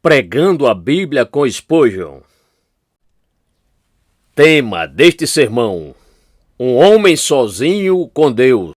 Pregando a Bíblia com Spurgeon. Tema deste sermão: um homem sozinho com Deus.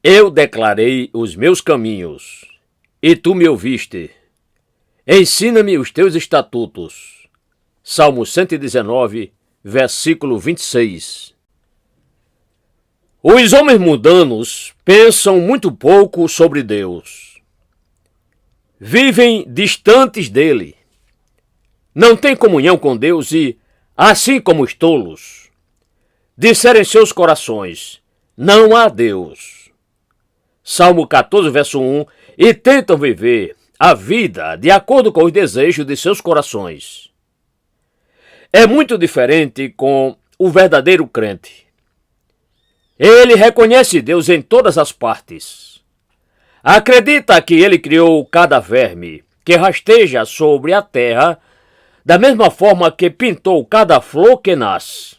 Eu declarei os meus caminhos, e tu me ouviste. Ensina-me os teus estatutos. Salmo 119, versículo 26. Os homens mundanos pensam muito pouco sobre Deus. Vivem distantes dele. Não têm comunhão com Deus e, assim como os tolos, disseram em seus corações: não há Deus. Salmo 14, verso 1, e tentam viver a vida de acordo com os desejos de seus corações. É muito diferente com o verdadeiro crente. Ele reconhece Deus em todas as partes. Acredita que ele criou cada verme que rasteja sobre a terra, da mesma forma que pintou cada flor que nasce.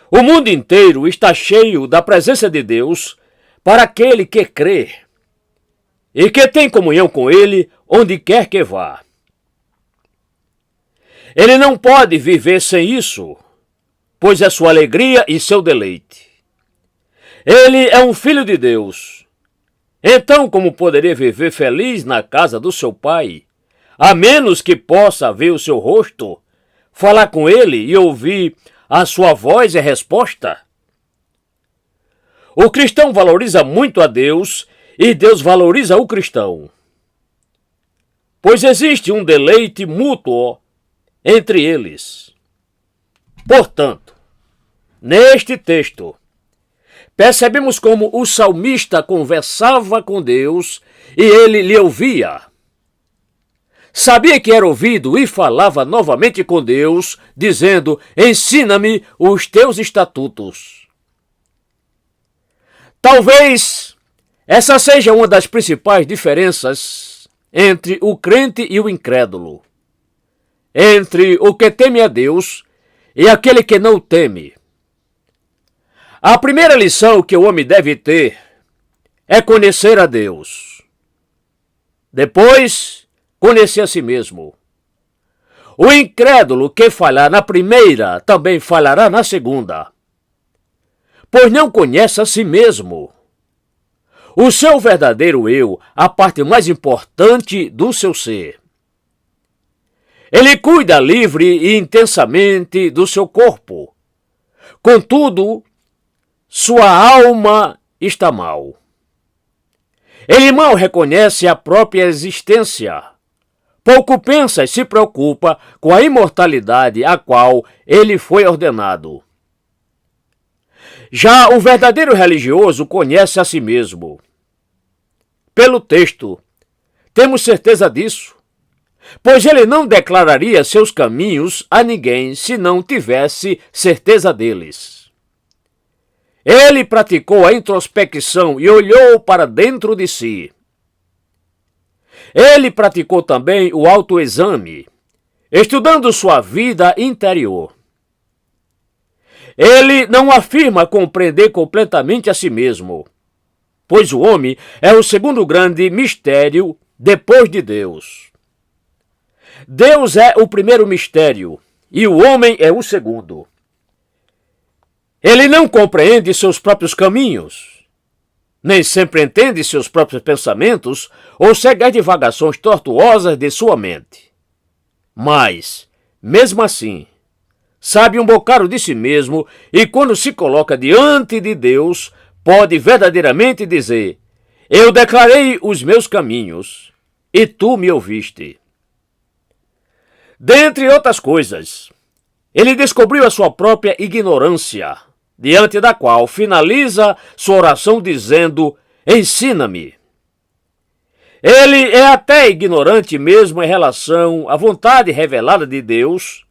O mundo inteiro está cheio da presença de Deus para aquele que crê e que tem comunhão com ele onde quer que vá. Ele não pode viver sem isso, pois é sua alegria e seu deleite. Ele é um filho de Deus. Então, como poderia viver feliz na casa do seu pai, a menos que possa ver o seu rosto, falar com ele e ouvir a sua voz e resposta? O cristão valoriza muito a Deus e Deus valoriza o cristão, pois existe um deleite mútuo entre eles. Portanto, neste texto, percebemos como o salmista conversava com Deus e ele lhe ouvia. Sabia que era ouvido e falava novamente com Deus, dizendo: ensina-me os teus estatutos. Talvez essa seja uma das principais diferenças entre o crente e o incrédulo, entre o que teme a Deus e aquele que não o teme. A primeira lição que o homem deve ter é conhecer a Deus. Depois, conhecer a si mesmo. O incrédulo que falhar na primeira também falhará na segunda, pois não conhece a si mesmo. O seu verdadeiro eu, a parte mais importante do seu ser. Ele cuida livre e intensamente do seu corpo. Contudo, sua alma está mal. Ele mal reconhece a própria existência. Pouco pensa e se preocupa com a imortalidade a qual ele foi ordenado. Já o verdadeiro religioso conhece a si mesmo. Pelo texto, temos certeza disso, pois ele não declararia seus caminhos a ninguém se não tivesse certeza deles. Ele praticou a introspecção e olhou para dentro de si. Ele praticou também o autoexame, estudando sua vida interior. Ele não afirma compreender completamente a si mesmo, pois o homem é o segundo grande mistério depois de Deus. Deus é o primeiro mistério e o homem é o segundo. Ele não compreende seus próprios caminhos, nem sempre entende seus próprios pensamentos ou segue as divagações tortuosas de sua mente. Mas, mesmo assim, sabe um bocado de si mesmo e quando se coloca diante de Deus, pode verdadeiramente dizer: eu declarei os meus caminhos e tu me ouviste. Dentre outras coisas, ele descobriu a sua própria ignorância, diante da qual finaliza sua oração dizendo: ensina-me. Ele é até ignorante mesmo em relação à vontade revelada de Deus.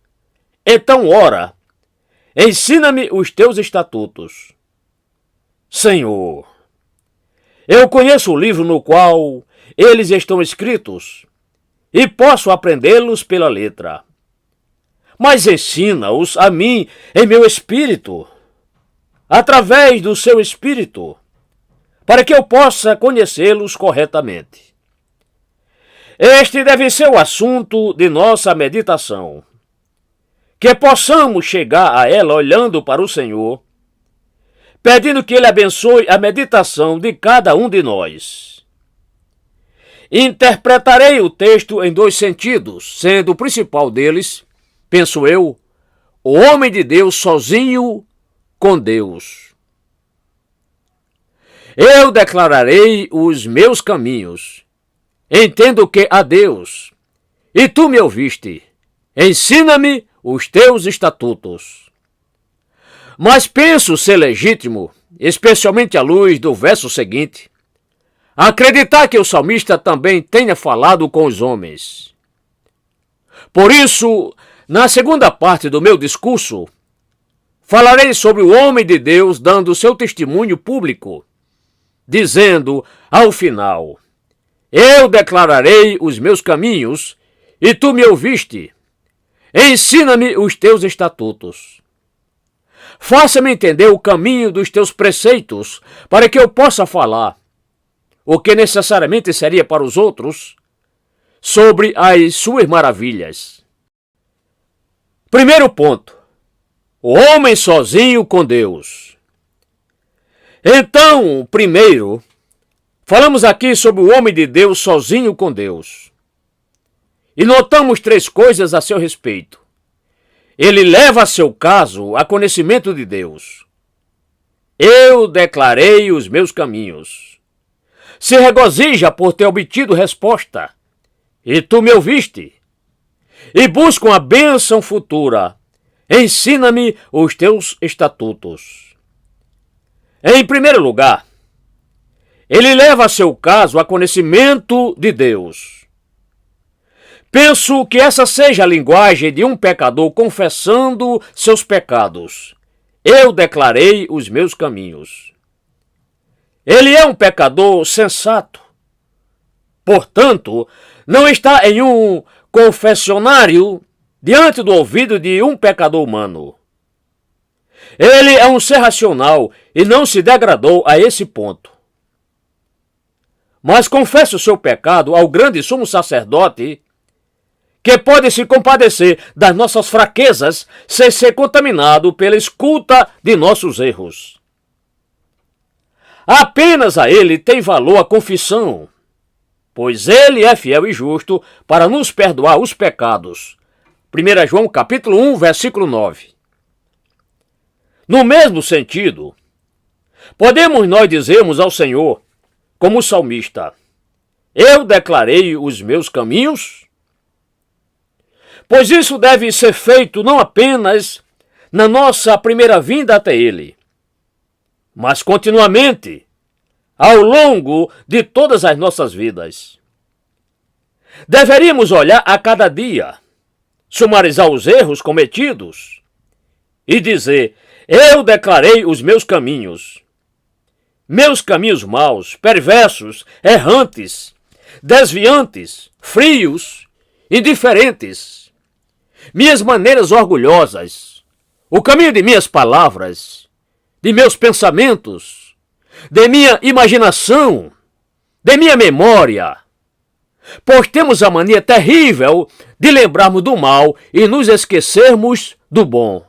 Então, ora, ensina-me os teus estatutos. Senhor, eu conheço o livro no qual eles estão escritos e posso aprendê-los pela letra. Mas ensina-os a mim em meu espírito, através do seu espírito, para que eu possa conhecê-los corretamente. Este deve ser o assunto de nossa meditação, que possamos chegar a ela olhando para o Senhor, pedindo que Ele abençoe a meditação de cada um de nós. Interpretarei o texto em dois sentidos, sendo o principal deles, penso eu, o homem de Deus sozinho com Deus. Eu declararei os meus caminhos. Entendo que há Deus, e tu me ouviste. Ensina-me os teus estatutos. Mas penso ser legítimo, especialmente à luz do verso seguinte, acreditar que o salmista também tenha falado com os homens. Por isso, na segunda parte do meu discurso, falarei sobre o homem de Deus dando seu testemunho público, dizendo ao final: eu declararei os meus caminhos, e tu me ouviste. Ensina-me os teus estatutos. Faça-me entender o caminho dos teus preceitos, para que eu possa falar, o que necessariamente seria para os outros, sobre as suas maravilhas. Primeiro ponto: o homem sozinho com Deus. Então, primeiro, falamos aqui sobre o homem de Deus sozinho com Deus. E notamos três coisas a seu respeito. Ele leva seu caso a conhecimento de Deus. Eu declarei os meus caminhos. Se regozija por ter obtido resposta. E tu me ouviste. E busca uma bênção futura. Ensina-me os teus estatutos. Em primeiro lugar, ele leva seu caso a conhecimento de Deus. Penso que essa seja a linguagem de um pecador confessando seus pecados. Eu declarei os meus caminhos. Ele é um pecador sensato. Portanto, não está em um confessionário diante do ouvido de um pecador humano. Ele é um ser racional e não se degradou a esse ponto. Mas confessa o seu pecado ao grande sumo sacerdote, que pode se compadecer das nossas fraquezas sem ser contaminado pela escuta de nossos erros. Apenas a ele tem valor a confissão, pois ele é fiel e justo para nos perdoar os pecados. 1 João capítulo 1, versículo 9. No mesmo sentido, podemos nós dizermos ao Senhor, como o salmista: eu declarei os meus caminhos? Pois isso deve ser feito não apenas na nossa primeira vinda até Ele, mas continuamente, ao longo de todas as nossas vidas. Deveríamos olhar a cada dia, sumarizar os erros cometidos e dizer: eu declarei os meus caminhos maus, perversos, errantes, desviantes, frios, indiferentes, minhas maneiras orgulhosas, o caminho de minhas palavras, de meus pensamentos, de minha imaginação, de minha memória, pois temos a mania terrível de lembrarmos do mal e nos esquecermos do bom.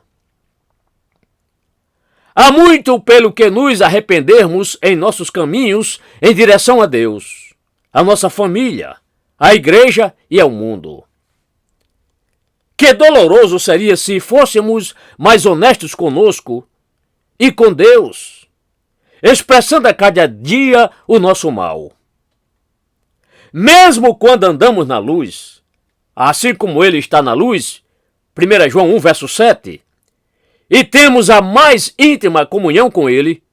Há muito pelo que nos arrependermos em nossos caminhos em direção a Deus, a nossa família, à igreja e ao mundo. Que doloroso seria se fôssemos mais honestos conosco e com Deus, expressando a cada dia o nosso mal. Mesmo quando andamos na luz, assim como Ele está na luz, 1 João 1, verso 7, e temos a mais íntima comunhão com Ele,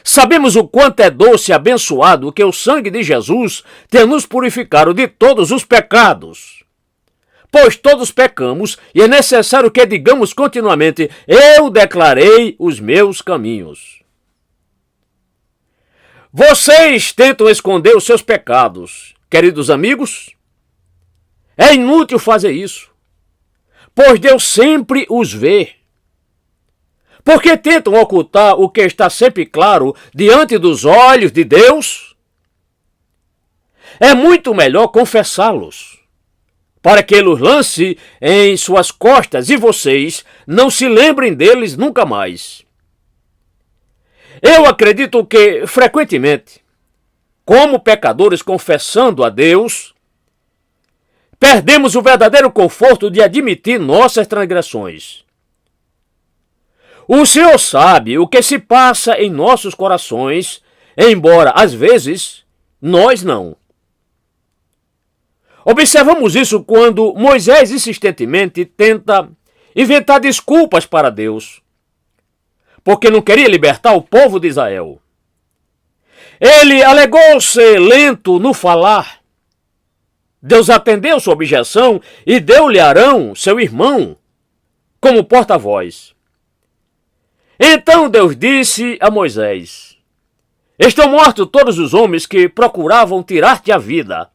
Sabemos o quanto é doce e abençoado que o sangue de Jesus tenha nos purificado de todos os pecados. Pois todos pecamos e é necessário que digamos continuamente: eu declarei os meus caminhos. Vocês tentam esconder os seus pecados, queridos amigos? É inútil fazer isso, pois Deus sempre os vê. Por que tentam ocultar o que está sempre claro diante dos olhos de Deus? É muito melhor confessá-los, para que Ele os lance em suas costas e vocês não se lembrem deles nunca mais. Eu acredito que, frequentemente, como pecadores confessando a Deus, perdemos o verdadeiro conforto de admitir nossas transgressões. O Senhor sabe o que se passa em nossos corações, embora, às vezes, nós não. Observamos isso quando Moisés insistentemente tenta inventar desculpas para Deus, porque não queria libertar o povo de Israel. Ele alegou ser lento no falar. Deus atendeu sua objeção e deu-lhe Arão, seu irmão, como porta-voz. Então Deus disse a Moisés: estão mortos todos os homens que procuravam tirar-te a vida.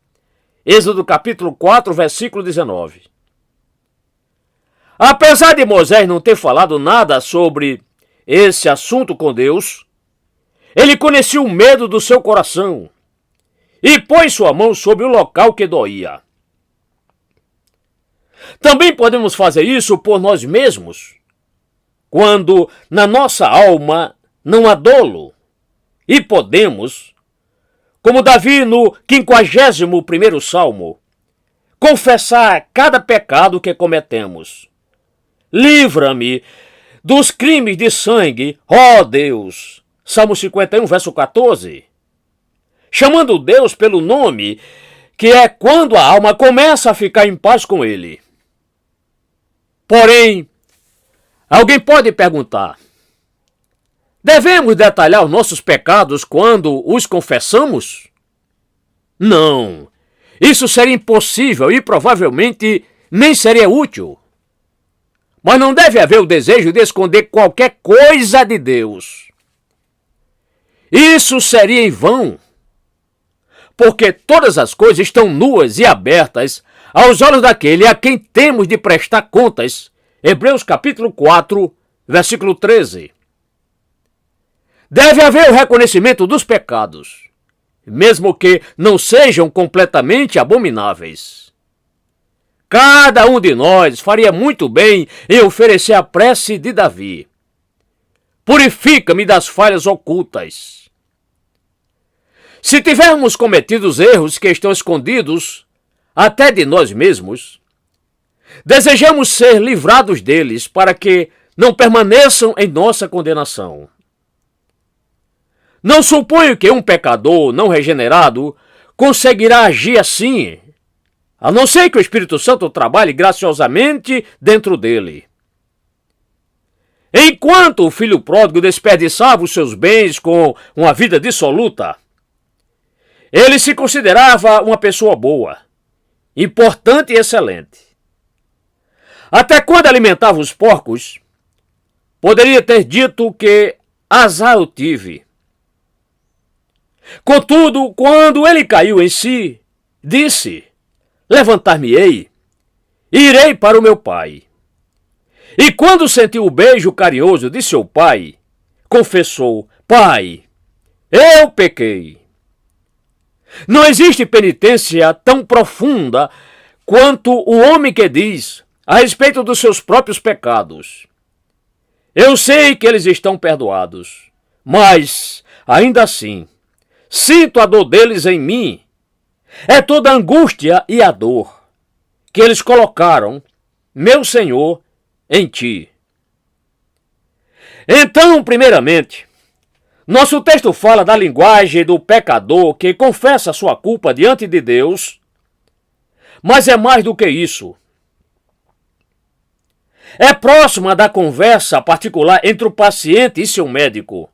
Êxodo capítulo 4, versículo 19. Apesar de Moisés não ter falado nada sobre esse assunto com Deus, ele conhecia o medo do seu coração e pôs sua mão sobre o local que doía. Também podemos fazer isso por nós mesmos, quando na nossa alma não há dolo, e podemos, como Davi no 51º Salmo, confessar cada pecado que cometemos. Livra-me dos crimes de sangue, ó Deus. Salmo 51, verso 14. Chamando Deus pelo nome, que é quando a alma começa a ficar em paz com Ele. Porém, alguém pode perguntar: devemos detalhar os nossos pecados quando os confessamos? Não, isso seria impossível e provavelmente nem seria útil. Mas não deve haver o desejo de esconder qualquer coisa de Deus. Isso seria em vão, porque todas as coisas estão nuas e abertas aos olhos daquele a quem temos de prestar contas. Hebreus capítulo 4, versículo 13. Deve haver o reconhecimento dos pecados, mesmo que não sejam completamente abomináveis. Cada um de nós faria muito bem em oferecer a prece de Davi: purifica-me das falhas ocultas. Se tivermos cometido os erros que estão escondidos até de nós mesmos, desejamos ser livrados deles para que não permaneçam em nossa condenação. Não suponho que um pecador não regenerado conseguirá agir assim, a não ser que o Espírito Santo trabalhe graciosamente dentro dele. Enquanto o filho pródigo desperdiçava os seus bens com uma vida dissoluta, ele se considerava uma pessoa boa, importante e excelente. Até quando alimentava os porcos, poderia ter dito que azar eu tive. Contudo, quando ele caiu em si, disse: levantar-me-ei, irei para o meu pai. E quando sentiu o beijo carinhoso de seu pai, confessou: pai, eu pequei. Não existe penitência tão profunda quanto o homem que diz a respeito dos seus próprios pecados: eu sei que eles estão perdoados, mas, ainda assim, sinto a dor deles em mim. É toda a angústia e a dor que eles colocaram, meu Senhor, em ti. Então, primeiramente, nosso texto fala da linguagem do pecador que confessa sua culpa diante de Deus, mas é mais do que isso. É próxima da conversa particular entre o paciente e seu médico,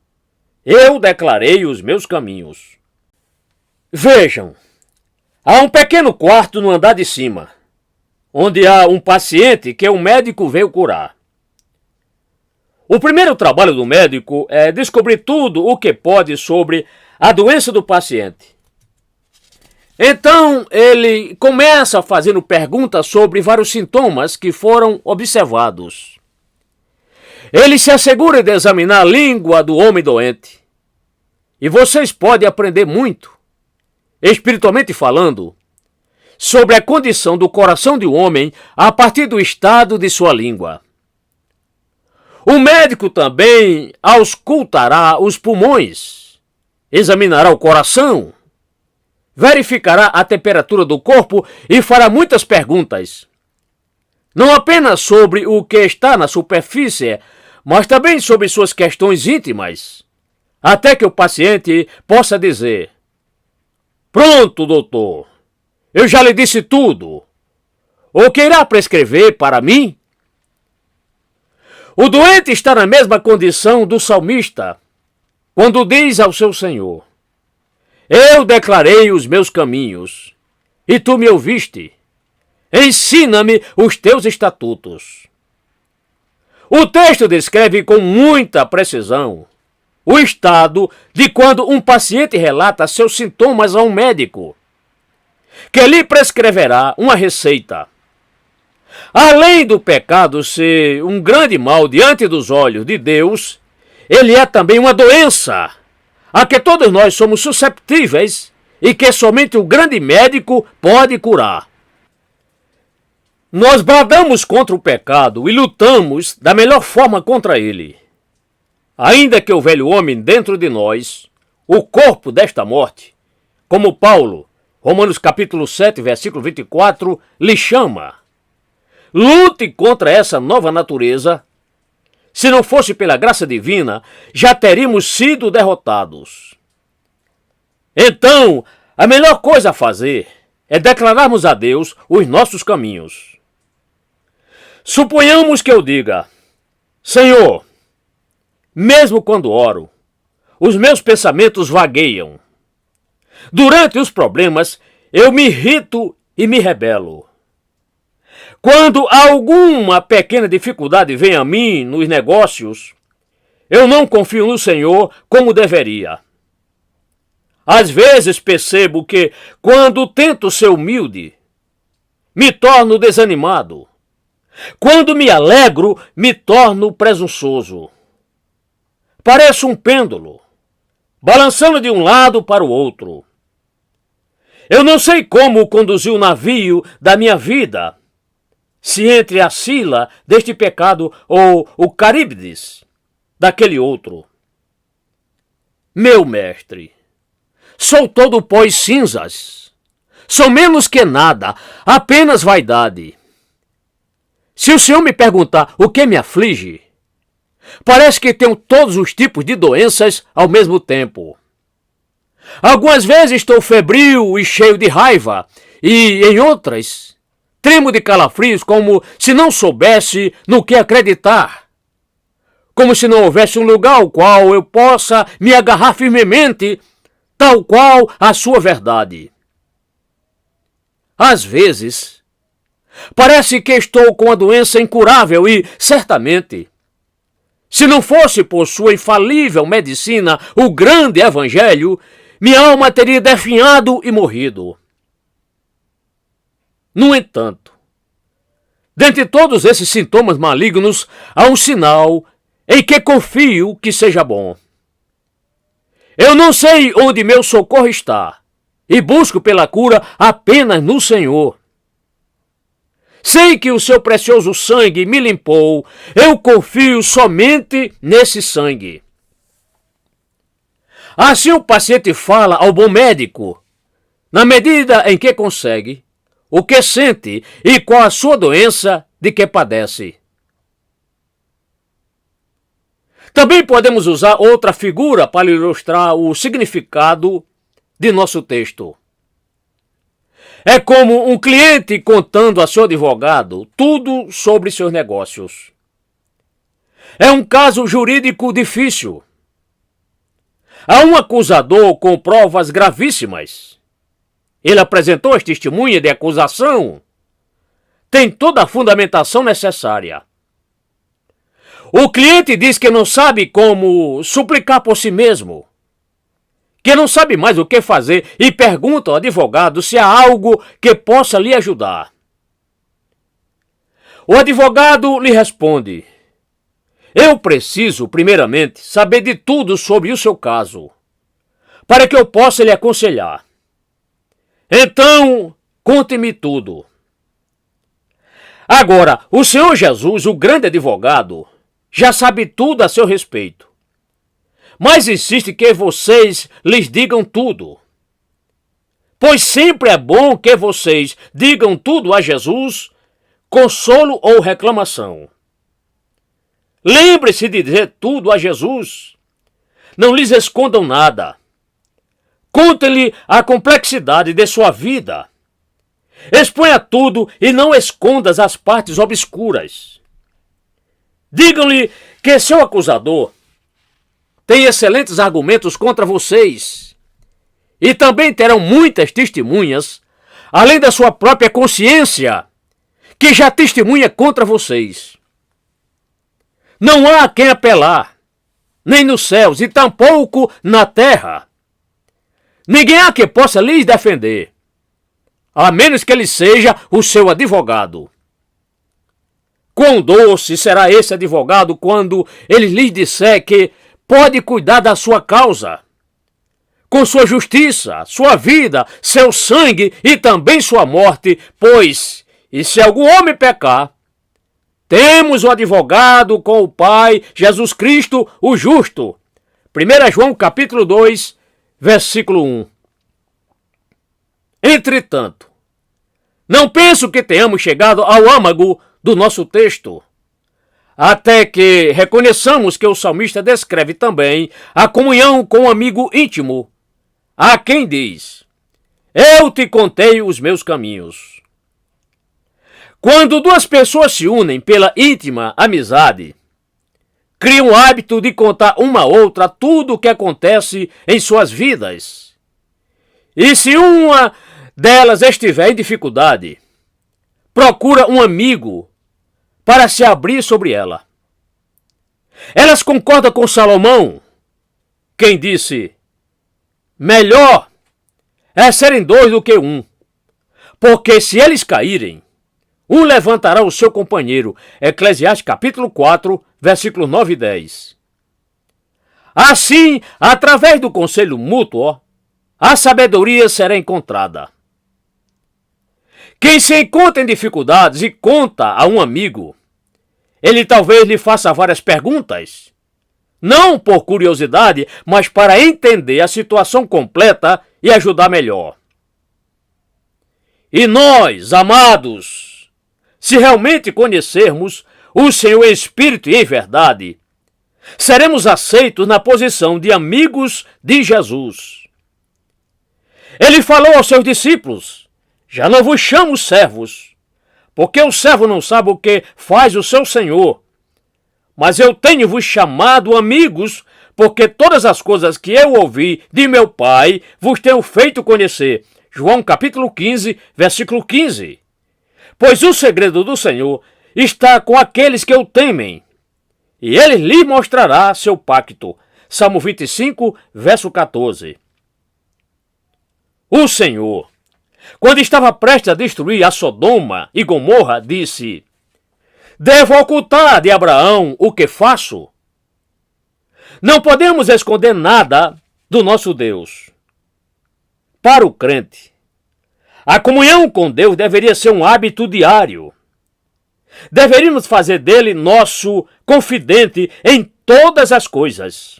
Eu declarei os meus caminhos. Vejam, há um pequeno quarto no andar de cima, onde há um paciente que o médico veio curar. O primeiro trabalho do médico é descobrir tudo o que pode sobre a doença do paciente. Então, ele começa fazendo perguntas sobre vários sintomas que foram observados. Ele se assegura de examinar a língua do homem doente. E vocês podem aprender muito, espiritualmente falando, sobre a condição do coração de um homem a partir do estado de sua língua. O médico também auscultará os pulmões, examinará o coração, verificará a temperatura do corpo e fará muitas perguntas. Não apenas sobre o que está na superfície, mas também sobre suas questões íntimas, até que o paciente possa dizer: "Pronto, doutor, eu já lhe disse tudo. O que irá prescrever para mim?" O doente está na mesma condição do salmista, quando diz ao seu Senhor: "Eu declarei os meus caminhos, e tu me ouviste. Ensina-me os teus estatutos." O texto descreve com muita precisão o estado de quando um paciente relata seus sintomas a um médico, que lhe prescreverá uma receita. Além do pecado ser um grande mal diante dos olhos de Deus, ele é também uma doença a que todos nós somos susceptíveis e que somente o grande médico pode curar. Nós bradamos contra o pecado e lutamos da melhor forma contra ele. Ainda que o velho homem dentro de nós, o corpo desta morte, como Paulo, Romanos capítulo 7, versículo 24, lhe chama. Lute contra essa nova natureza. Se não fosse pela graça divina, já teríamos sido derrotados. Então, a melhor coisa a fazer é declararmos a Deus os nossos caminhos. Suponhamos que eu diga: "Senhor, mesmo quando oro, os meus pensamentos vagueiam. Durante os problemas, eu me irrito e me rebelo. Quando alguma pequena dificuldade vem a mim nos negócios, eu não confio no Senhor como deveria. Às vezes percebo que, quando tento ser humilde, me torno desanimado. Quando me alegro, me torno presunçoso. Pareço um pêndulo, balançando de um lado para o outro. Eu não sei como conduzir o navio da minha vida, se entre a Sila deste pecado ou o Caríbdes daquele outro. Meu mestre, sou todo pó e cinzas. Sou menos que nada, apenas vaidade. Se o Senhor me perguntar o que me aflige, parece que tenho todos os tipos de doenças ao mesmo tempo. Algumas vezes estou febril e cheio de raiva, e em outras, tremo de calafrios como se não soubesse no que acreditar. Como se não houvesse um lugar ao qual eu possa me agarrar firmemente, tal qual a sua verdade. Às vezes, parece que estou com a doença incurável e, certamente, se não fosse por sua infalível medicina, o grande evangelho, minha alma teria definhado e morrido. No entanto, dentre todos esses sintomas malignos, há um sinal em que confio que seja bom. Eu não sei onde meu socorro está e busco pela cura apenas no Senhor. Sei que o seu precioso sangue me limpou. Eu confio somente nesse sangue. Assim o paciente fala ao bom médico, na medida em que consegue, o que sente e qual a sua doença de que padece. Também podemos usar outra figura para ilustrar o significado de nosso texto. É como um cliente contando a seu advogado tudo sobre seus negócios. É um caso jurídico difícil. a um acusador com provas gravíssimas. Ele apresentou as testemunhas de acusação. Tem toda a fundamentação necessária. O cliente diz que não sabe como suplicar por si mesmo, que não sabe mais o que fazer e pergunta ao advogado se há algo que possa lhe ajudar. O advogado lhe responde: eu preciso, primeiramente, saber de tudo sobre o seu caso, para que eu possa lhe aconselhar. Então, conte-me tudo. Agora, o Senhor Jesus, o grande advogado, já sabe tudo a seu respeito, mas insiste que vocês lhes digam tudo. Pois sempre é bom que vocês digam tudo a Jesus, consolo ou reclamação. Lembre-se de dizer tudo a Jesus. Não lhes escondam nada. Conte-lhe a complexidade de sua vida. Exponha tudo e não escondas as partes obscuras. Digam-lhe que seu acusador tem excelentes argumentos contra vocês e também terão muitas testemunhas, além da sua própria consciência, que já testemunha contra vocês. Não há a quem apelar, nem nos céus e tampouco na terra. Ninguém há que possa lhes defender, a menos que ele seja o seu advogado. Quão doce será esse advogado quando ele lhes disser que pode cuidar da sua causa, com sua justiça, sua vida, seu sangue e também sua morte, pois, e se algum homem pecar, temos o advogado com o Pai, Jesus Cristo, o justo. 1 João capítulo 2, versículo 1. Entretanto, não penso que tenhamos chegado ao âmago do nosso texto, até que reconheçamos que o salmista descreve também a comunhão com um amigo íntimo, a quem diz: eu te contei os meus caminhos. Quando duas pessoas se unem pela íntima amizade, criam o hábito de contar uma a outra tudo o que acontece em suas vidas. E se uma delas estiver em dificuldade, procura um amigo para se abrir sobre ela. Elas concordam com Salomão, quem disse: melhor é serem dois do que um, porque se eles caírem, um levantará o seu companheiro. Eclesiastes capítulo 4, versículos 9 e 10. Assim, através do conselho mútuo, a sabedoria será encontrada. Quem se encontra em dificuldades e conta a um amigo, ele talvez lhe faça várias perguntas, não por curiosidade, mas para entender a situação completa e ajudar melhor. E nós, amados, se realmente conhecermos o Senhor em espírito e em verdade, seremos aceitos na posição de amigos de Jesus. Ele falou aos seus discípulos: já não vos chamo servos, porque o servo não sabe o que faz o seu senhor. Mas eu tenho-vos chamado amigos, porque todas as coisas que eu ouvi de meu Pai vos tenho feito conhecer. João capítulo 15, versículo 15. Pois o segredo do Senhor está com aqueles que o temem, e ele lhe mostrará seu pacto. Salmo 25, verso 14. O Senhor, quando estava prestes a destruir a Sodoma e Gomorra, disse: devo ocultar de Abraão o que faço? Não podemos esconder nada do nosso Deus. Para o crente, a comunhão com Deus deveria ser um hábito diário. Deveríamos fazer dele nosso confidente em todas as coisas.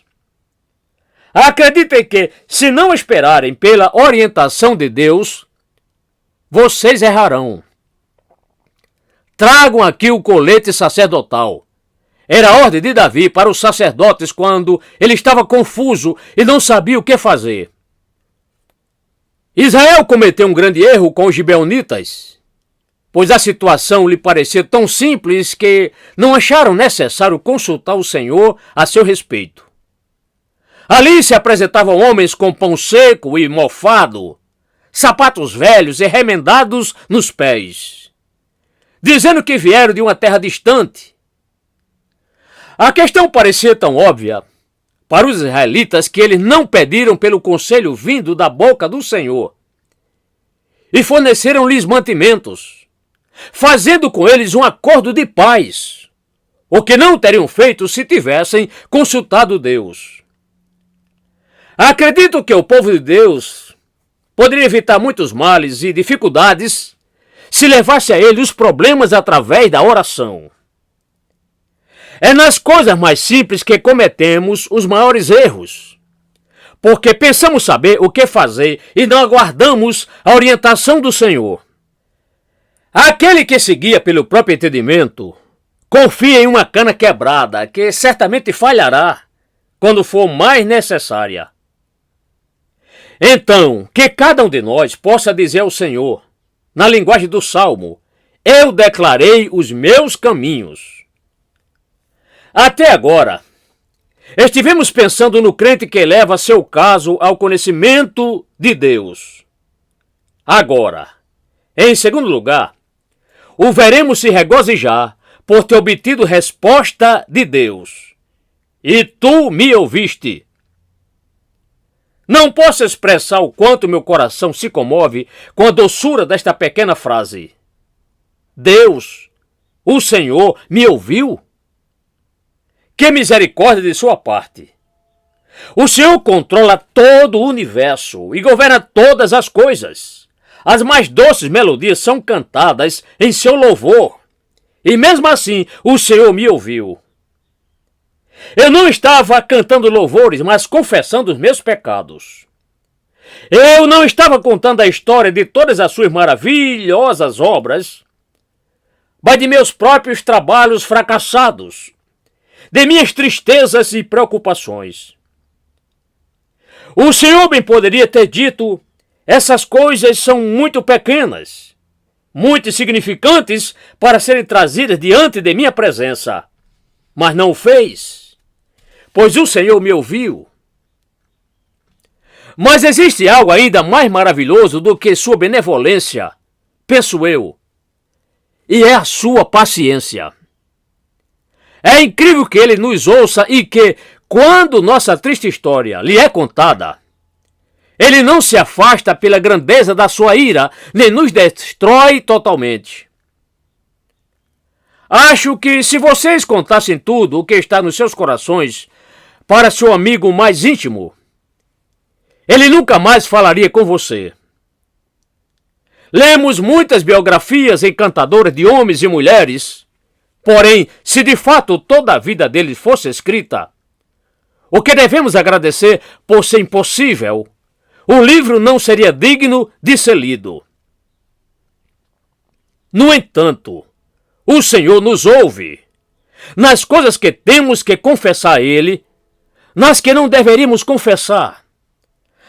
Acreditem que, se não esperarem pela orientação de Deus, vocês errarão. Tragam aqui o colete sacerdotal. Era a ordem de Davi para os sacerdotes quando ele estava confuso e não sabia o que fazer. Israel cometeu um grande erro com os gibeonitas, pois a situação lhe parecia tão simples que não acharam necessário consultar o Senhor a seu respeito. Ali se apresentavam homens com pão seco e mofado, sapatos velhos e remendados nos pés, dizendo que vieram de uma terra distante. A questão parecia tão óbvia para os israelitas que eles não pediram pelo conselho vindo da boca do Senhor e forneceram-lhes mantimentos, fazendo com eles um acordo de paz, o que não teriam feito se tivessem consultado Deus. Acredito que o povo de Deus poderia evitar muitos males e dificuldades se levasse a ele os problemas através da oração. É nas coisas mais simples que cometemos os maiores erros, porque pensamos saber o que fazer e não aguardamos a orientação do Senhor. Aquele que se guia pelo próprio entendimento confia em uma cana quebrada que certamente falhará quando for mais necessária. Então, que cada um de nós possa dizer ao Senhor, na linguagem do Salmo, eu declarei os meus caminhos. Até agora, estivemos pensando no crente que leva seu caso ao conhecimento de Deus. Agora, em segundo lugar, o veremos se regozijar por ter obtido resposta de Deus. E tu me ouviste. Não posso expressar o quanto meu coração se comove com a doçura desta pequena frase. Deus, o Senhor, me ouviu? Que misericórdia de sua parte! O Senhor controla todo o universo e governa todas as coisas. As mais doces melodias são cantadas em seu louvor. E mesmo assim, o Senhor me ouviu. Eu não estava cantando louvores, mas confessando os meus pecados. Eu não estava contando a história de todas as suas maravilhosas obras, mas de meus próprios trabalhos fracassados, de minhas tristezas e preocupações. O Senhor bem poderia ter dito, essas coisas são muito pequenas, muito insignificantes para serem trazidas diante de minha presença. Mas não o fez, pois o Senhor me ouviu. Mas existe algo ainda mais maravilhoso do que sua benevolência, penso eu, e é a sua paciência. É incrível que ele nos ouça e que, quando nossa triste história lhe é contada, ele não se afasta pela grandeza da sua ira, nem nos destrói totalmente. Acho que se vocês contassem tudo o que está nos seus corações para seu amigo mais íntimo, ele nunca mais falaria com você. Lemos muitas biografias encantadoras de homens e mulheres, porém, se de fato toda a vida deles fosse escrita, o que devemos agradecer por ser impossível, o livro não seria digno de ser lido. No entanto, o Senhor nos ouve nas coisas que temos que confessar a Ele, nas que não deveríamos confessar,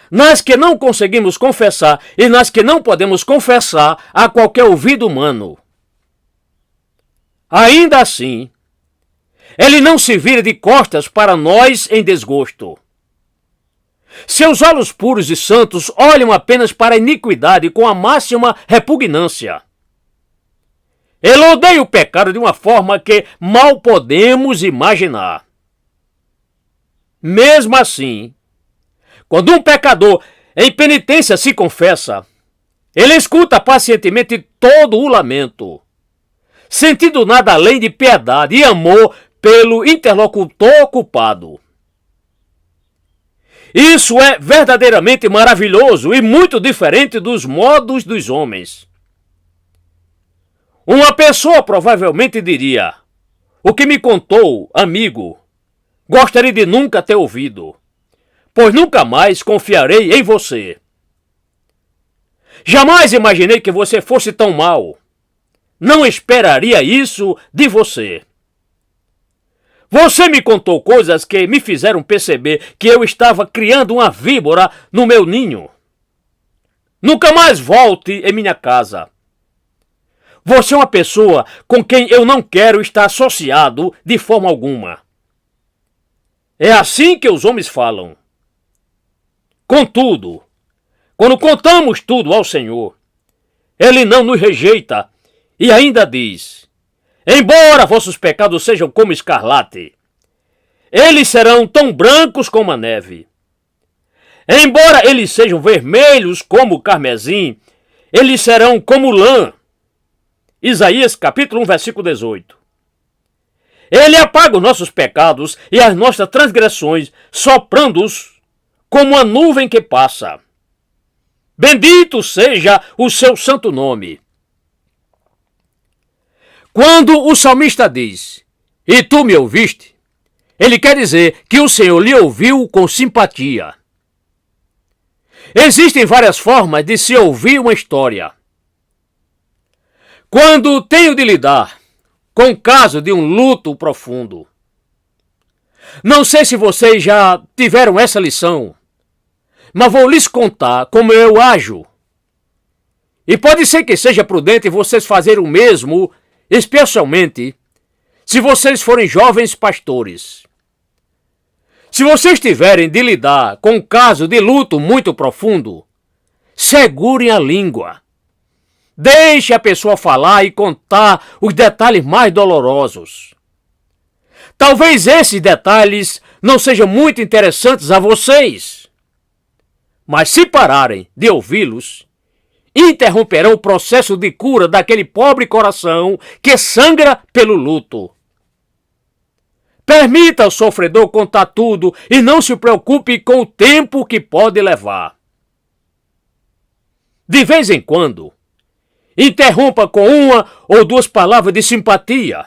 nas que não conseguimos confessar e nas que não podemos confessar a qualquer ouvido humano. Ainda assim, Ele não se vira de costas para nós em desgosto. Seus olhos puros e santos olham apenas para a iniquidade com a máxima repugnância. Ele odeia o pecado de uma forma que mal podemos imaginar. Mesmo assim, quando um pecador em penitência se confessa, ele escuta pacientemente todo o lamento, sentindo nada além de piedade e amor pelo interlocutor culpado. Isso é verdadeiramente maravilhoso e muito diferente dos modos dos homens. Uma pessoa provavelmente diria, o que me contou, amigo, gostaria de nunca ter ouvido, pois nunca mais confiarei em você. Jamais imaginei que você fosse tão mau. Não esperaria isso de você. Você me contou coisas que me fizeram perceber que eu estava criando uma víbora no meu ninho. Nunca mais volte em minha casa. Você é uma pessoa com quem eu não quero estar associado de forma alguma. É assim que os homens falam. Contudo, quando contamos tudo ao Senhor, Ele não nos rejeita e ainda diz: embora vossos pecados sejam como escarlate, eles serão tão brancos como a neve. Embora eles sejam vermelhos como o carmesim, eles serão como lã. Isaías capítulo 1, versículo 18. Ele apaga os nossos pecados e as nossas transgressões, soprando-os como a nuvem que passa. Bendito seja o seu santo nome. Quando o salmista diz, e tu me ouviste, ele quer dizer que o Senhor lhe ouviu com simpatia. Existem várias formas de se ouvir uma história. Quando tenho de lidar com o caso de um luto profundo, não sei se vocês já tiveram essa lição, mas vou lhes contar como eu ajo. E pode ser que seja prudente vocês fazerem o mesmo, especialmente se vocês forem jovens pastores. Se vocês tiverem de lidar com um caso de luto muito profundo, segurem a língua. Deixe a pessoa falar e contar os detalhes mais dolorosos. Talvez esses detalhes não sejam muito interessantes a vocês, mas se pararem de ouvi-los, interromperão o processo de cura daquele pobre coração que sangra pelo luto. Permita ao sofredor contar tudo e não se preocupe com o tempo que pode levar. De vez em quando, interrompa com uma ou duas palavras de simpatia.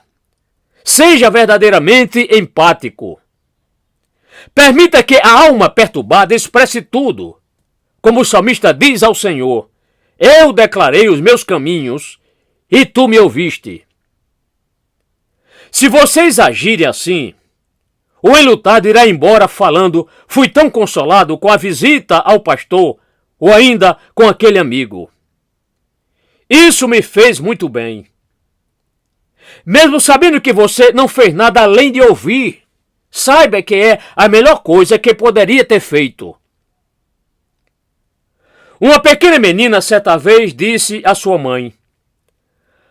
Seja verdadeiramente empático. Permita que a alma perturbada expresse tudo. Como o salmista diz ao Senhor: eu declarei os meus caminhos e tu me ouviste. Se vocês agirem assim, o enlutado irá embora falando: fui tão consolado com a visita ao pastor ou ainda com aquele amigo. Isso me fez muito bem. Mesmo sabendo que você não fez nada além de ouvir, saiba que é a melhor coisa que poderia ter feito. Uma pequena menina certa vez disse à sua mãe: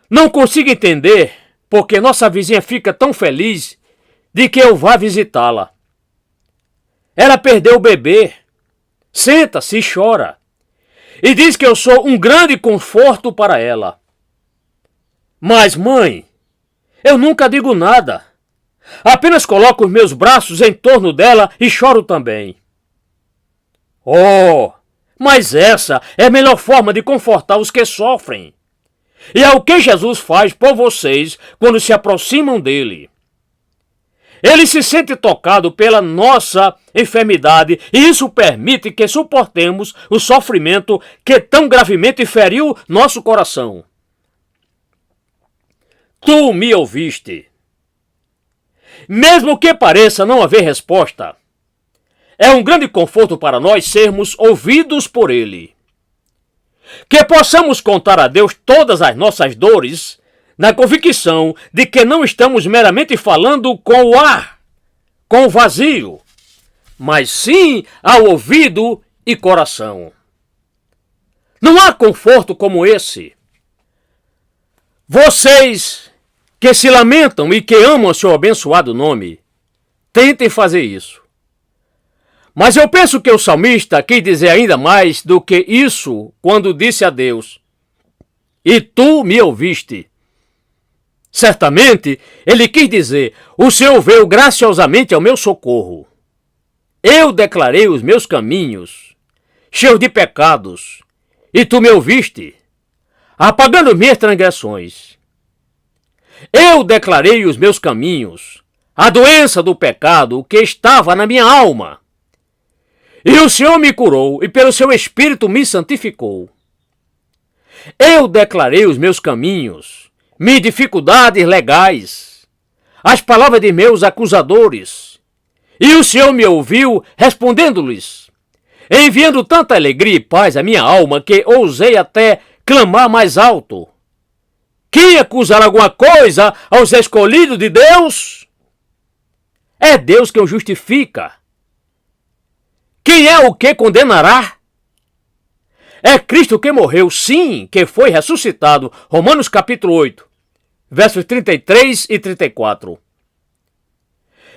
não consigo entender porque nossa vizinha fica tão feliz de que eu vá visitá-la. Ela perdeu o bebê, senta-se e chora, e diz que eu sou um grande conforto para ela. Mas, mãe, eu nunca digo nada. Apenas coloco os meus braços em torno dela e choro também. Oh, mas essa é a melhor forma de confortar os que sofrem. E é o que Jesus faz por vocês quando se aproximam dele. Ele se sente tocado pela nossa enfermidade e isso permite que suportemos o sofrimento que tão gravemente feriu nosso coração. Tu me ouviste. Mesmo que pareça não haver resposta, é um grande conforto para nós sermos ouvidos por ele. Que possamos contar a Deus todas as nossas dores, na convicção de que não estamos meramente falando com o ar, com o vazio, mas sim ao ouvido e coração. Não há conforto como esse. Vocês que se lamentam e que amam seu abençoado nome, tentem fazer isso. Mas eu penso que o salmista quis dizer ainda mais do que isso quando disse a Deus: e tu me ouviste. Certamente, ele quis dizer: o Senhor veio graciosamente ao meu socorro. Eu declarei os meus caminhos, cheios de pecados, e tu me ouviste, apagando minhas transgressões. Eu declarei os meus caminhos, a doença do pecado que estava na minha alma. E o Senhor me curou e pelo seu Espírito me santificou. Eu declarei os meus caminhos, minhas dificuldades legais, as palavras de meus acusadores. E o Senhor me ouviu respondendo-lhes, enviando tanta alegria e paz à minha alma que ousei até clamar mais alto. Quem acusar alguma coisa aos escolhidos de Deus? É Deus quem o justifica. Quem é o que condenará? É Cristo que morreu, sim, que foi ressuscitado. Romanos capítulo 8, versos 33 e 34.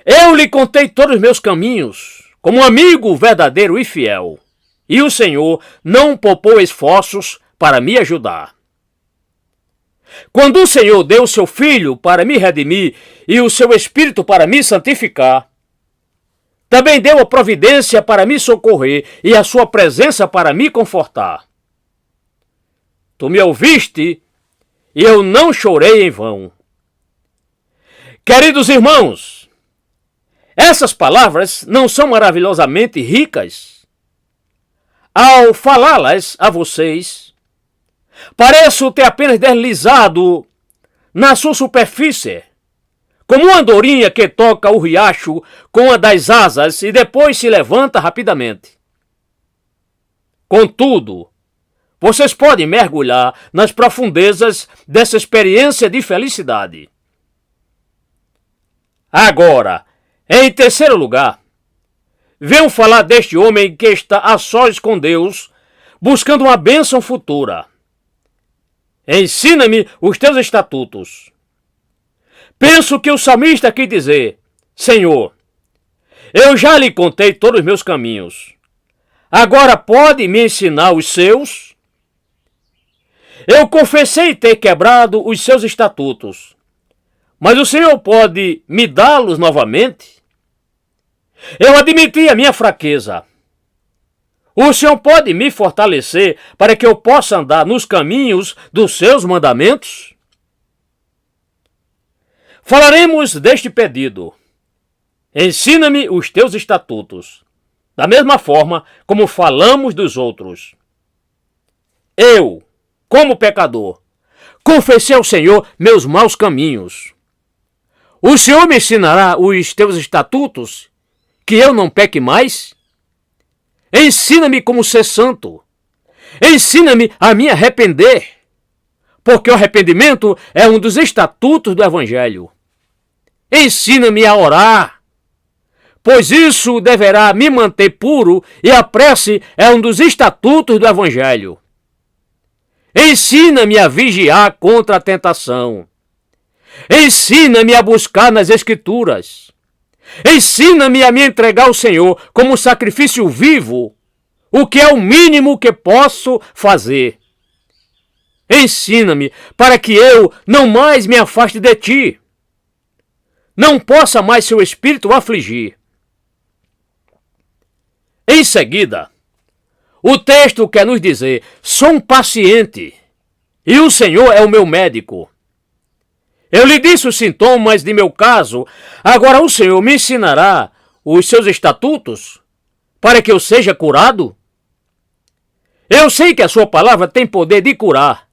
Eu lhe contei todos os meus caminhos, como um amigo verdadeiro e fiel. E o Senhor não poupou esforços para me ajudar. Quando o Senhor deu o seu Filho para me redimir e o seu Espírito para me santificar, também deu a providência para me socorrer e a sua presença para me confortar. Tu me ouviste e eu não chorei em vão. Queridos irmãos, essas palavras não são maravilhosamente ricas? Ao falá-las a vocês, pareço ter apenas deslizado na sua superfície, como uma andorinha que toca o riacho com a das asas e depois se levanta rapidamente. Contudo, vocês podem mergulhar nas profundezas dessa experiência de felicidade. Agora, em terceiro lugar, venham falar deste homem que está a sós com Deus, buscando uma bênção futura. Ensina-me os teus estatutos. Penso que o salmista quis dizer: Senhor, eu já lhe contei todos os meus caminhos. Agora pode me ensinar os seus? Eu confessei ter quebrado os seus estatutos, mas o Senhor pode me dá-los novamente? Eu admiti a minha fraqueza. O Senhor pode me fortalecer para que eu possa andar nos caminhos dos seus mandamentos? Falaremos deste pedido. Ensina-me os teus estatutos, da mesma forma como falamos dos outros. Eu, como pecador, confessei ao Senhor meus maus caminhos. O Senhor me ensinará os teus estatutos, que eu não peque mais? Ensina-me como ser santo. Ensina-me a me arrepender, porque o arrependimento é um dos estatutos do Evangelho. Ensina-me a orar, pois isso deverá me manter puro e a prece é um dos estatutos do Evangelho. Ensina-me a vigiar contra a tentação. Ensina-me a buscar nas Escrituras. Ensina-me a me entregar ao Senhor como sacrifício vivo, o que é o mínimo que posso fazer. Ensina-me para que eu não mais me afaste de ti. Não possa mais seu espírito afligir. Em seguida, o texto quer nos dizer: sou um paciente e o Senhor é o meu médico. Eu lhe disse os sintomas de meu caso, agora o Senhor me ensinará os seus estatutos para que eu seja curado? Eu sei que a sua palavra tem poder de curar,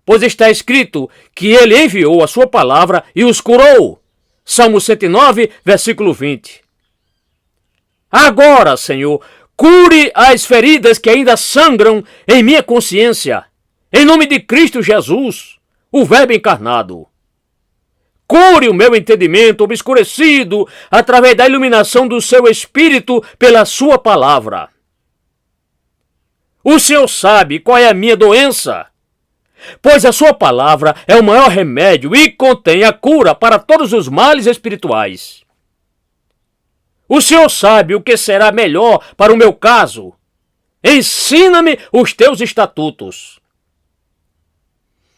pois está escrito que ele enviou a sua palavra e os curou. Salmo 109, versículo 20. Agora, Senhor, cure as feridas que ainda sangram em minha consciência, em nome de Cristo Jesus, o Verbo encarnado. Cure o meu entendimento obscurecido através da iluminação do seu Espírito pela sua palavra. O Senhor sabe qual é a minha doença, pois a sua palavra é o maior remédio e contém a cura para todos os males espirituais. O Senhor sabe o que será melhor para o meu caso. Ensina-me os teus estatutos.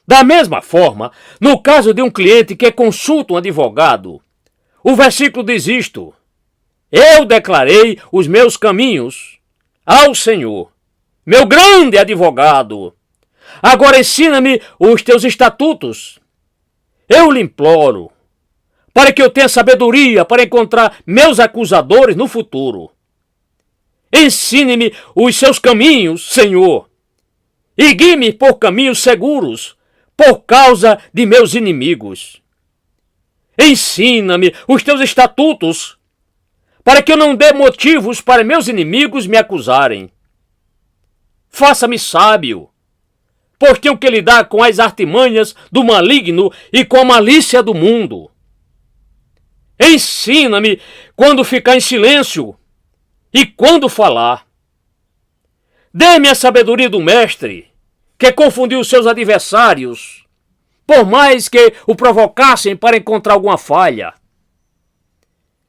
Da mesma forma, no caso de um cliente que consulta um advogado, o versículo diz isto: eu declarei os meus caminhos ao Senhor, meu grande advogado. Agora ensina-me os teus estatutos. Eu lhe imploro, para que eu tenha sabedoria para encontrar meus acusadores no futuro. Ensine-me os seus caminhos, Senhor, e guie-me por caminhos seguros, por causa de meus inimigos. Ensina-me os teus estatutos, para que eu não dê motivos para meus inimigos me acusarem. Faça-me sábio, pois tenho que lidar com as artimanhas do maligno e com a malícia do mundo. Ensina-me quando ficar em silêncio e quando falar. Dê-me a sabedoria do mestre, que confundiu os seus adversários, por mais que o provocassem para encontrar alguma falha.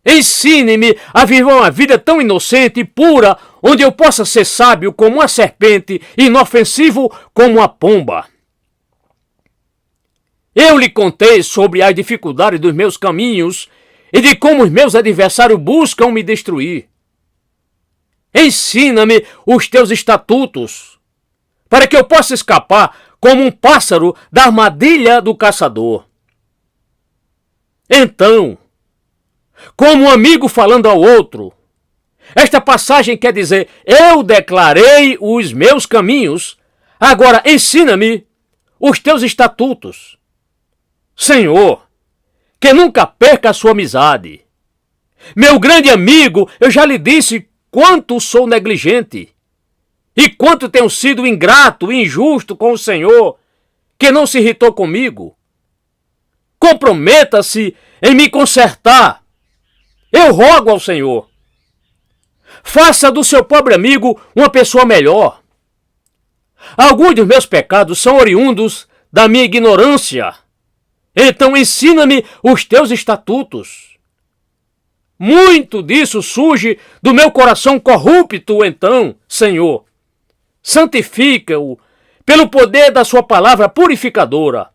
Ensine-me a viver uma vida tão inocente e pura, onde eu possa ser sábio como uma serpente e inofensivo como uma pomba. Eu lhe contei sobre as dificuldades dos meus caminhos e de como os meus adversários buscam me destruir. Ensina-me os teus estatutos, para que eu possa escapar como um pássaro da armadilha do caçador. Então, como um amigo falando ao outro, esta passagem quer dizer: eu declarei os meus caminhos, agora ensina-me os teus estatutos. Senhor, que nunca perca a sua amizade. Meu grande amigo, eu já lhe disse quanto sou negligente e quanto tenho sido ingrato e injusto com o Senhor, que não se irritou comigo. Comprometa-se em me consertar. Eu rogo ao Senhor. Faça do seu pobre amigo uma pessoa melhor. Alguns dos meus pecados são oriundos da minha ignorância. Então ensina-me os teus estatutos. Muito disso surge do meu coração corrupto, então, Senhor. Santifica-o pelo poder da sua palavra purificadora.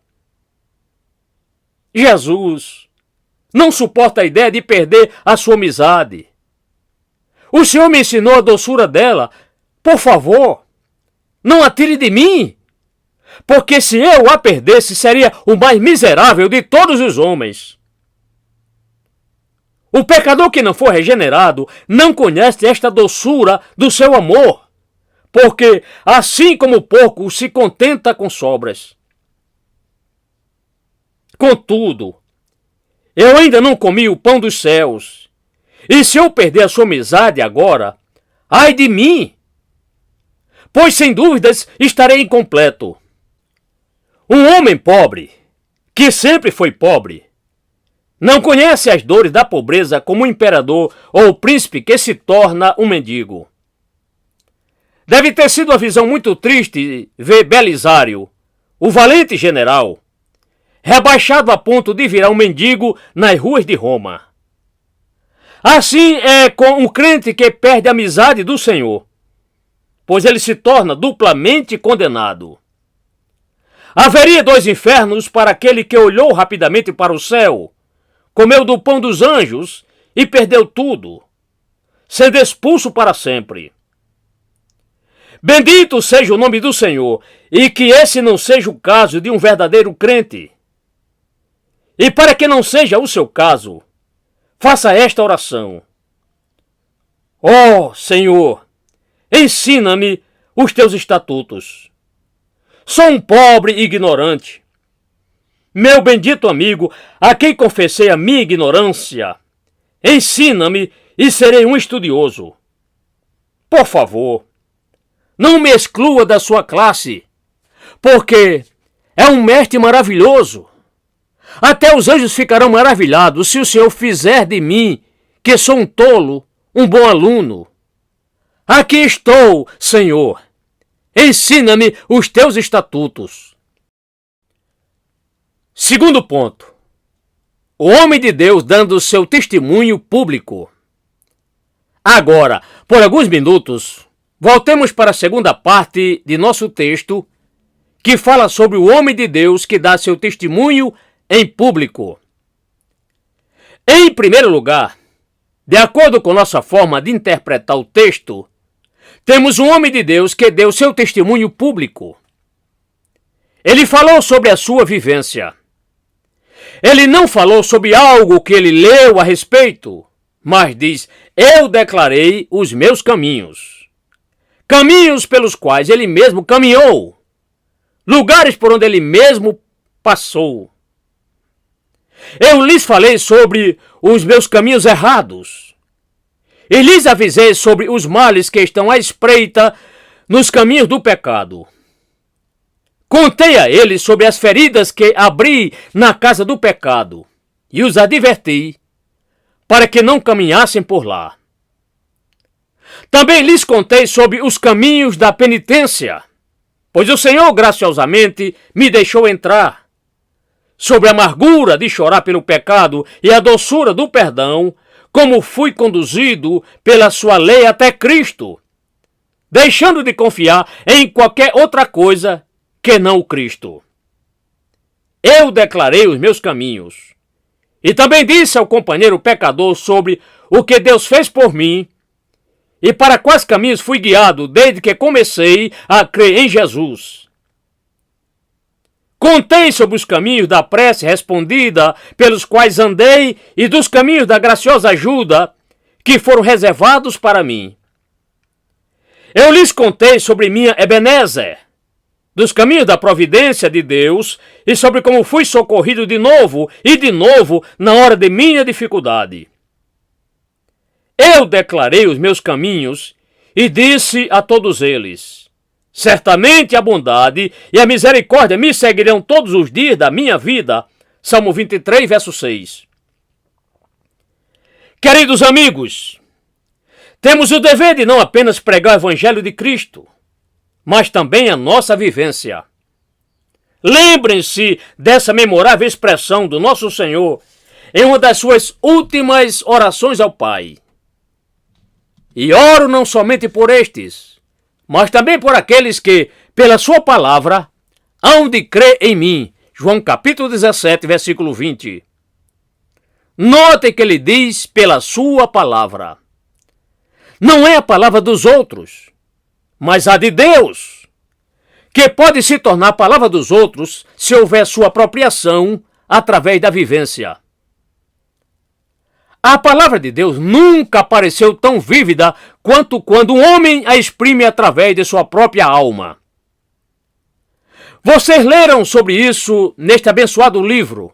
Jesus não suporta a ideia de perder a sua amizade. O Senhor me ensinou a doçura dela. Por favor, não a tire de mim, porque se eu a perdesse, seria o mais miserável de todos os homens. O pecador que não for regenerado não conhece esta doçura do seu amor, porque assim como o porco se contenta com sobras. Contudo, eu ainda não comi o pão dos céus, e se eu perder a sua amizade agora, ai de mim, pois sem dúvidas estarei incompleto. Um homem pobre, que sempre foi pobre, não conhece as dores da pobreza como um imperador ou o príncipe que se torna um mendigo. Deve ter sido uma visão muito triste ver Belisário, o valente general, rebaixado a ponto de virar um mendigo nas ruas de Roma. Assim é com o crente que perde a amizade do Senhor, pois ele se torna duplamente condenado. Haveria dois infernos para aquele que olhou rapidamente para o céu, comeu do pão dos anjos e perdeu tudo, sendo expulso para sempre. Bendito seja o nome do Senhor, e que esse não seja o caso de um verdadeiro crente. E para que não seja o seu caso, faça esta oração. Ó Senhor, ensina-me os teus estatutos. Sou um pobre e ignorante. Meu bendito amigo, a quem confessei a minha ignorância, ensina-me e serei um estudioso. Por favor, não me exclua da sua classe, porque é um mestre maravilhoso. Até os anjos ficarão maravilhados se o Senhor fizer de mim, que sou um tolo, um bom aluno. Aqui estou, Senhor. Ensina-me os teus estatutos. Segundo ponto. O homem de Deus dando seu testemunho público. Agora, por alguns minutos, voltemos para a segunda parte de nosso texto, que fala sobre o homem de Deus que dá seu testemunho em público. Em primeiro lugar, de acordo com nossa forma de interpretar o texto, temos um homem de Deus que deu seu testemunho público. Ele falou sobre a sua vivência. Ele não falou sobre algo que ele leu a respeito, mas diz: eu declarei os meus caminhos. Caminhos pelos quais ele mesmo caminhou. Lugares por onde ele mesmo passou. Eu lhes falei sobre os meus caminhos errados. E lhes avisei sobre os males que estão à espreita nos caminhos do pecado. Contei a eles sobre as feridas que abri na casa do pecado e os adverti para que não caminhassem por lá. Também lhes contei sobre os caminhos da penitência, pois o Senhor graciosamente me deixou entrar, sobre a amargura de chorar pelo pecado e a doçura do perdão, como fui conduzido pela sua lei até Cristo, deixando de confiar em qualquer outra coisa que não o Cristo. Eu declarei os meus caminhos, e também disse ao companheiro pecador sobre o que Deus fez por mim, e para quais caminhos fui guiado desde que comecei a crer em Jesus. Contei sobre os caminhos da prece respondida pelos quais andei e dos caminhos da graciosa ajuda que foram reservados para mim. Eu lhes contei sobre minha Ebenezer, dos caminhos da providência de Deus e sobre como fui socorrido de novo e de novo na hora de minha dificuldade. Eu declarei os meus caminhos e disse a todos eles: certamente a bondade e a misericórdia me seguirão todos os dias da minha vida. Salmo 23, verso 6. Queridos amigos, temos o dever de não apenas pregar o Evangelho de Cristo, mas também a nossa vivência. Lembrem-se dessa memorável expressão do nosso Senhor em uma das suas últimas orações ao Pai. E oro não somente por estes, mas também por aqueles que, pela sua palavra, hão de crer em mim. João capítulo 17, versículo 20. Note que ele diz pela sua palavra. Não é a palavra dos outros, mas a de Deus, que pode se tornar a palavra dos outros se houver sua apropriação através da vivência. A palavra de Deus nunca apareceu tão vívida quanto quando um homem a exprime através de sua própria alma. Vocês leram sobre isso neste abençoado livro.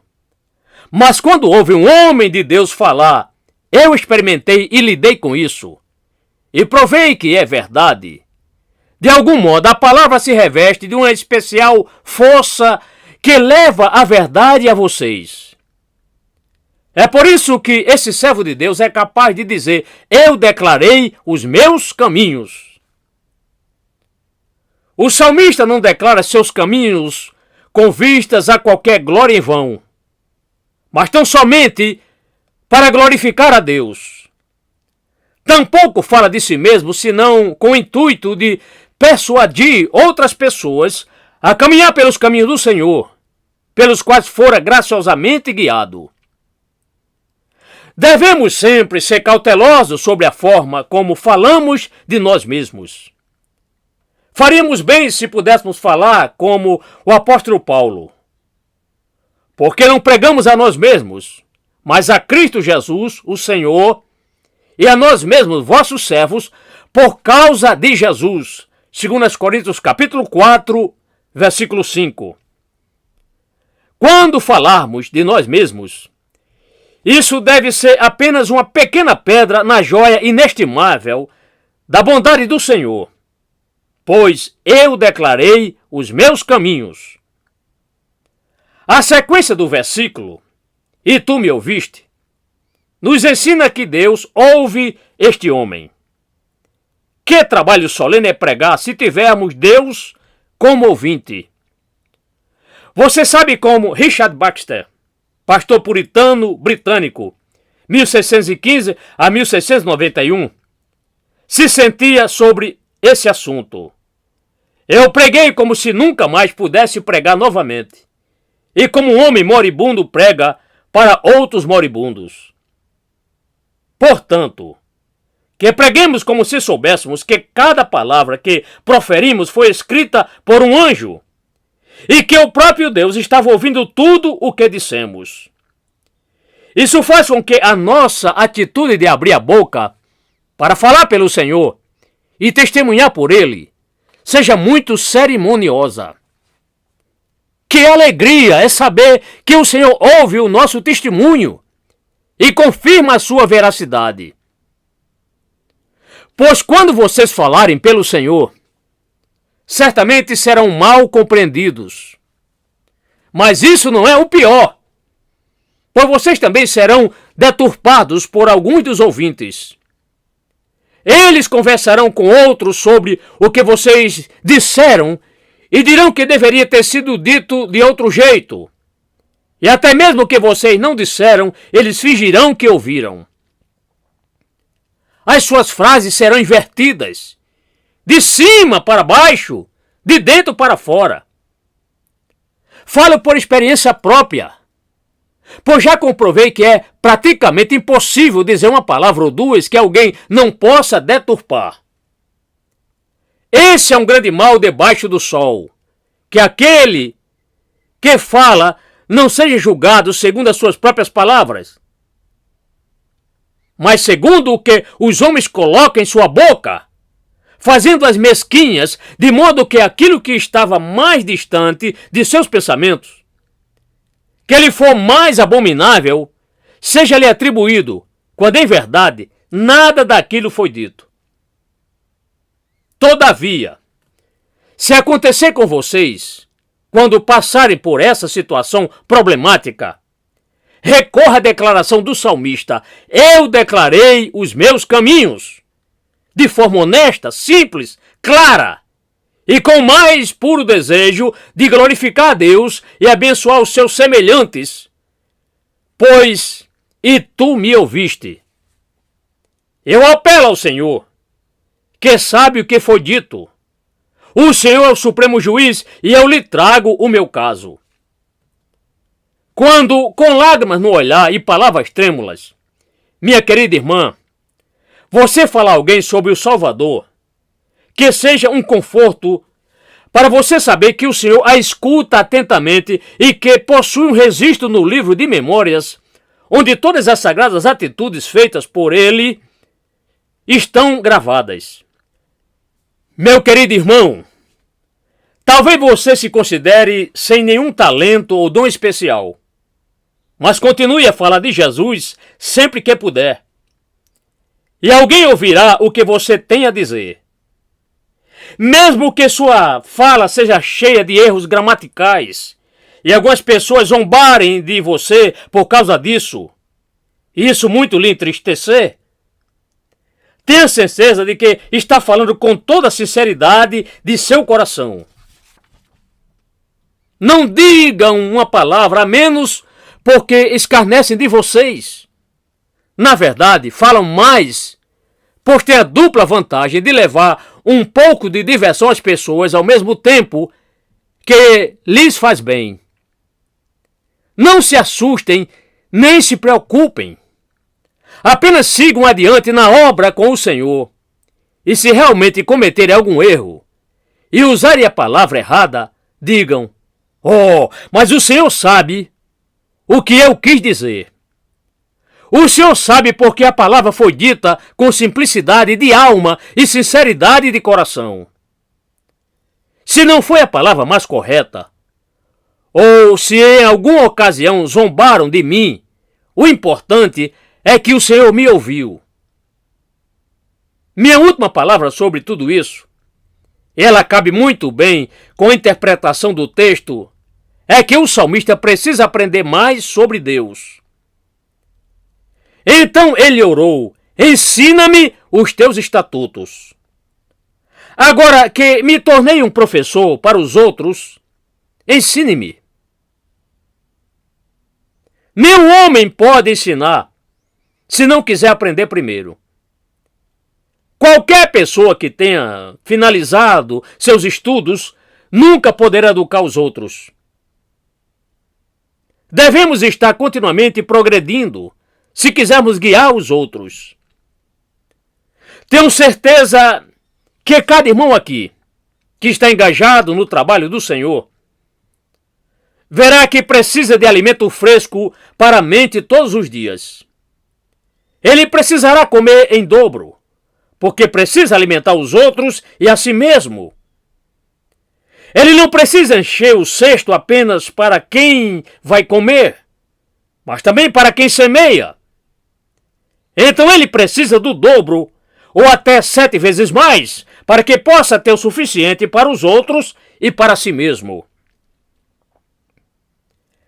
Mas quando houve um homem de Deus falar, eu experimentei e lidei com isso. E provei que é verdade. De algum modo, a palavra se reveste de uma especial força que leva a verdade a vocês. É por isso que esse servo de Deus é capaz de dizer: eu declarei os meus caminhos. O salmista não declara seus caminhos com vistas a qualquer glória em vão, mas tão somente para glorificar a Deus. Tampouco fala de si mesmo, senão com o intuito de persuadir outras pessoas a caminhar pelos caminhos do Senhor, pelos quais fora graciosamente guiado. Devemos sempre ser cautelosos sobre a forma como falamos de nós mesmos. Faríamos bem se pudéssemos falar como o apóstolo Paulo. Porque não pregamos a nós mesmos, mas a Cristo Jesus, o Senhor, e a nós mesmos, vossos servos, por causa de Jesus. 2 Coríntios capítulo 4, versículo 5. Quando falarmos de nós mesmos, isso deve ser apenas uma pequena pedra na joia inestimável da bondade do Senhor, pois eu declarei os meus caminhos. A sequência do versículo, e tu me ouviste, nos ensina que Deus ouve este homem. Que trabalho solene é pregar se tivermos Deus como ouvinte. Você sabe como Richard Baxter, pastor puritano britânico, 1615 a 1691, se sentia sobre esse assunto. Eu preguei como se nunca mais pudesse pregar novamente, e como um homem moribundo prega para outros moribundos. Portanto, que preguemos como se soubéssemos que cada palavra que proferimos foi escrita por um anjo, e que o próprio Deus estava ouvindo tudo o que dissemos. Isso faz com que a nossa atitude de abrir a boca para falar pelo Senhor e testemunhar por Ele seja muito cerimoniosa. Que alegria é saber que o Senhor ouve o nosso testemunho e confirma a sua veracidade. Pois quando vocês falarem pelo Senhor, certamente serão mal compreendidos. Mas isso não é o pior, pois vocês também serão deturpados por alguns dos ouvintes. Eles conversarão com outros sobre o que vocês disseram e dirão que deveria ter sido dito de outro jeito. E até mesmo o que vocês não disseram, eles fingirão que ouviram. As suas frases serão invertidas, de cima para baixo, de dentro para fora. Falo por experiência própria, pois já comprovei que é praticamente impossível dizer uma palavra ou duas que alguém não possa deturpar. Esse é um grande mal debaixo do sol, que aquele que fala não seja julgado segundo as suas próprias palavras, mas segundo o que os homens colocam em sua boca, fazendo-as mesquinhas, de modo que aquilo que estava mais distante de seus pensamentos, que lhe for mais abominável, seja-lhe atribuído, quando em verdade nada daquilo foi dito. Todavia, se acontecer com vocês, quando passarem por essa situação problemática, recorra à declaração do salmista: eu declarei os meus caminhos, de forma honesta, simples, clara, e com o mais puro desejo de glorificar a Deus e abençoar os seus semelhantes, pois e tu me ouviste. Eu apelo ao Senhor, que sabe o que foi dito. O Senhor é o supremo juiz e eu lhe trago o meu caso. Quando, com lágrimas no olhar e palavras trêmulas, minha querida irmã, você falar a alguém sobre o Salvador, que seja um conforto para você saber que o Senhor a escuta atentamente e que possui um registro no livro de memórias, onde todas as sagradas atitudes feitas por Ele estão gravadas. Meu querido irmão, talvez você se considere sem nenhum talento ou dom especial, mas continue a falar de Jesus sempre que puder. E alguém ouvirá o que você tem a dizer. Mesmo que sua fala seja cheia de erros gramaticais e algumas pessoas zombarem de você por causa disso, e isso muito lhe entristecer, tenha certeza de que está falando com toda a sinceridade de seu coração. Não digam uma palavra a menos porque escarnecem de vocês. Na verdade, falam mais, pois tem a dupla vantagem de levar um pouco de diversão às pessoas ao mesmo tempo que lhes faz bem. Não se assustem, nem se preocupem. Apenas sigam adiante na obra com o Senhor. E se realmente cometerem algum erro e usarem a palavra errada, digam: oh, mas o Senhor sabe o que eu quis dizer. O Senhor sabe porque a palavra foi dita com simplicidade de alma e sinceridade de coração. Se não foi a palavra mais correta, ou se em alguma ocasião zombaram de mim, o importante é que o Senhor me ouviu. Minha última palavra sobre tudo isso, ela cabe muito bem com a interpretação do texto, é que o salmista precisa aprender mais sobre Deus. Então ele orou: ensina-me os teus estatutos. Agora que me tornei um professor para os outros, ensine-me. Nenhum homem pode ensinar se não quiser aprender primeiro. Qualquer pessoa que tenha finalizado seus estudos nunca poderá educar os outros. Devemos estar continuamente progredindo se quisermos guiar os outros. Tenho certeza que cada irmão aqui, que está engajado no trabalho do Senhor, verá que precisa de alimento fresco para a mente todos os dias. Ele precisará comer em dobro, porque precisa alimentar os outros e a si mesmo. Ele não precisa encher o cesto apenas para quem vai comer, mas também para quem semeia. Então ele precisa do dobro, ou até 7 vezes mais, para que possa ter o suficiente para os outros e para si mesmo.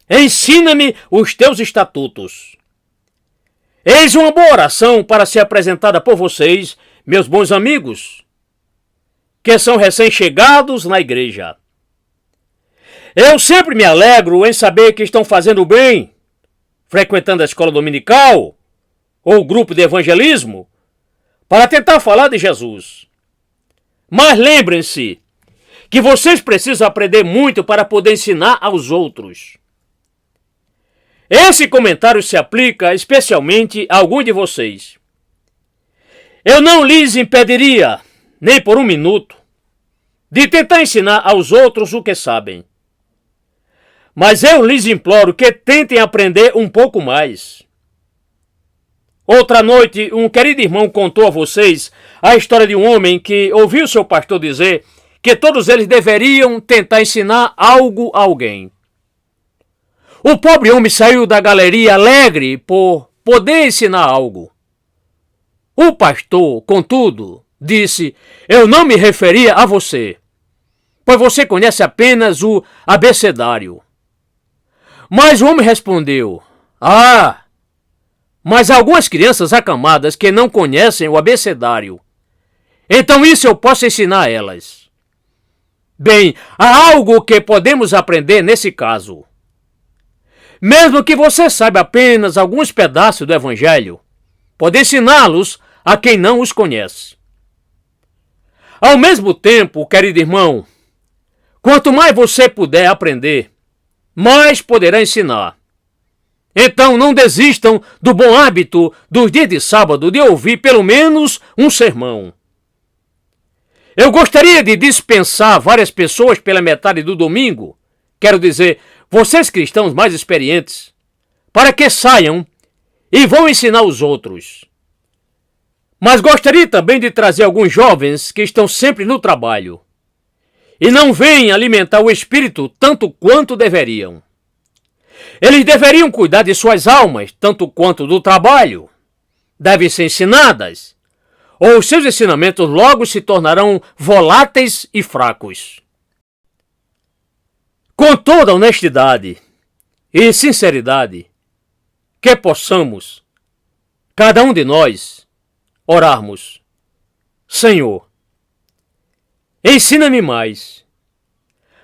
Ensina-me os teus estatutos. Eis uma boa oração para ser apresentada por vocês, meus bons amigos, que são recém-chegados na igreja. Eu sempre me alegro em saber que estão fazendo bem, frequentando a escola dominical ou o grupo de evangelismo, para tentar falar de Jesus. Mas lembrem-se que vocês precisam aprender muito para poder ensinar aos outros. Esse comentário se aplica especialmente a alguns de vocês. Eu não lhes impediria, nem por um minuto, de tentar ensinar aos outros o que sabem. Mas eu lhes imploro que tentem aprender um pouco mais. Outra noite, um querido irmão contou a vocês a história de um homem que ouviu seu pastor dizer que todos eles deveriam tentar ensinar algo a alguém. O pobre homem saiu da galeria alegre por poder ensinar algo. O pastor, contudo, disse: eu não me referia a você, pois você conhece apenas o abecedário. Mas o homem respondeu: mas há algumas crianças acamadas que não conhecem o abecedário. Então isso eu posso ensinar a elas. Bem, há algo que podemos aprender nesse caso. Mesmo que você saiba apenas alguns pedaços do Evangelho, pode ensiná-los a quem não os conhece. Ao mesmo tempo, querido irmão, quanto mais você puder aprender, mais poderá ensinar. Então não desistam do bom hábito dos dias de sábado de ouvir pelo menos um sermão. Eu gostaria de dispensar várias pessoas pela metade do domingo, quero dizer, vocês cristãos mais experientes, para que saiam e vão ensinar os outros. Mas gostaria também de trazer alguns jovens que estão sempre no trabalho e não vêm alimentar o espírito tanto quanto deveriam. Eles deveriam cuidar de suas almas tanto quanto do trabalho. Devem ser ensinadas, ou seus ensinamentos logo se tornarão voláteis e fracos. Com toda honestidade e sinceridade, que possamos, cada um de nós, orarmos: Senhor, ensina-me mais,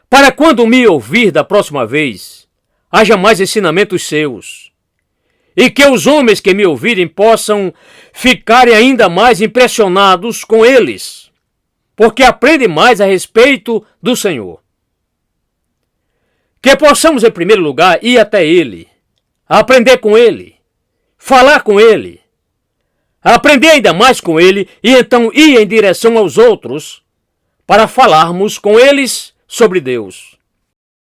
para quando me ouvir da próxima vez, haja mais ensinamentos seus, e que os homens que me ouvirem possam ficarem ainda mais impressionados com eles, porque aprendem mais a respeito do Senhor. Que possamos, em primeiro lugar, ir até Ele, aprender com Ele, falar com Ele, aprender ainda mais com Ele e então ir em direção aos outros para falarmos com eles sobre Deus.